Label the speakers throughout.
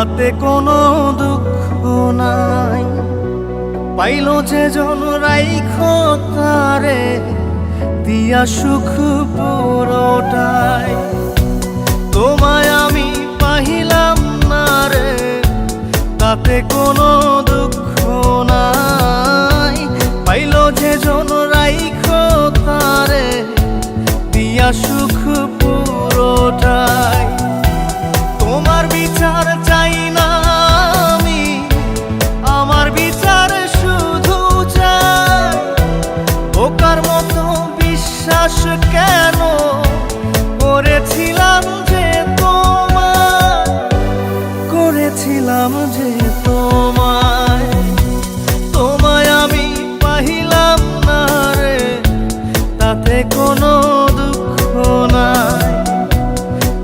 Speaker 1: তাতে কোনো দুঃখ নাই। পাইল যে জন রাইখো তারে দিয়া সুখ পুরোটাই। তোমায় আমি পাইলাম না রে, তাতে কোনো দুঃখ নাই। পাইল যে জন রাইখো তারে দিয়া সুখ পুরোটাই। তোমার বিচার চাই না আমি, আমার বিচার শুধু চাই। বোকার মতো বিশ্বাস কেন করেছিলাম যে তোমায়, করেছিলাম যে তোমায়। তোমায় আমি পাইলাম না রে, তাতে কোনো দুঃখ নাই।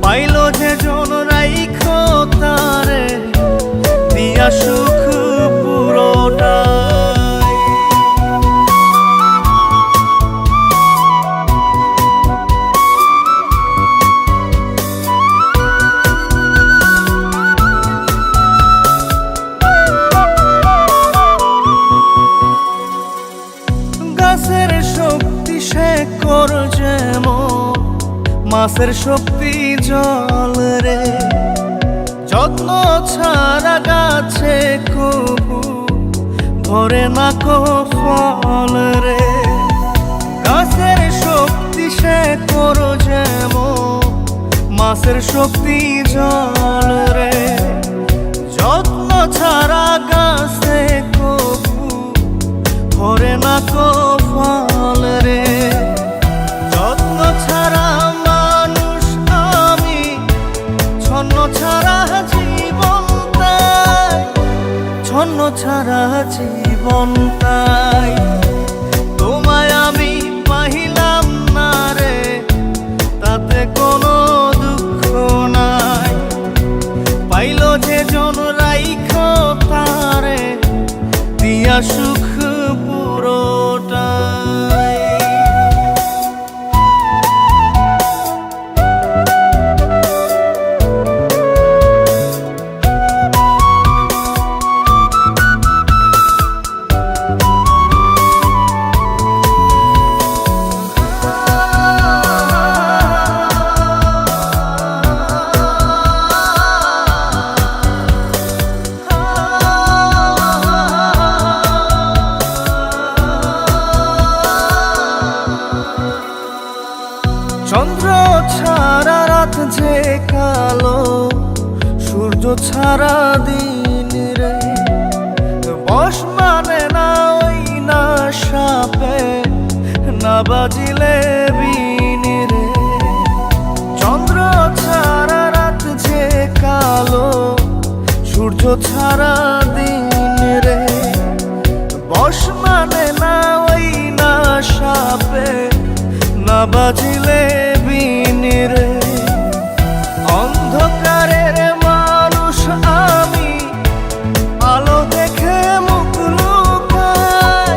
Speaker 1: পাইল যে জন রাইখো তারে দিয়া সুখ পুরোটাই। গাছের শক্তি শেকড় যেমন, মাছের শক্তি জল রে। যত্ন ছাড়া গাছে কবু ধরে না কো ফল রে। গাছের শক্তি শেকড় যেমন, মাছের শক্তি জল রে। যত্ন ছাড়া গাছে কবু ধরে না কো ফল রে। যত্ন ছাড়া মানুষ আমি, ছন্ন ছাড়া জীবন তাই, ছন্ন ছাড়া জীবন তাই। তোমায় আমি পাইলাম না রে, তাতে কোনো দুঃখ নাই। পাইল যে জন রাইখো তারে দিয়া সুখ পুরোটাই। চন্দ্র ছাড়া রাত যে কালো, সূর্য ছাড়া দিন রে। বশ মানে না ওই না সাপে, না বাজিলে বিন রে। চন্দ্র ছাড়া রাত যে কালো, সূর্য ছাড়া দিন রে। বশ মানে না ওই না সাপে, না বাজিলে বিন রে। অন্ধকারের মানুষ আমি, আলো দেখে মুখ লুকাই,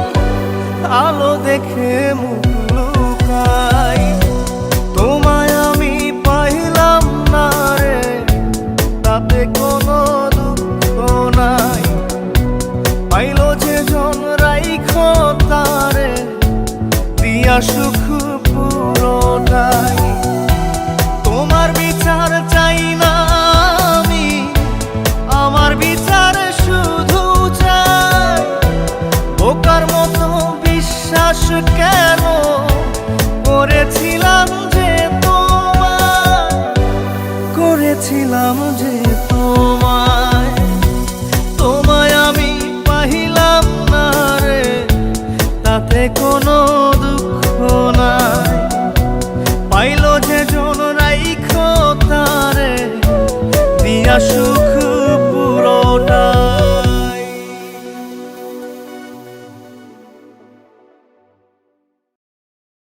Speaker 1: আলো দেখে মুখ লুকাই। তোমায় আমি পাইলাম না রে, তাতে কোনো দুঃখ নাই। পাইল যে জন রাইখো তারে দিয়া সুখ পুরোটাই।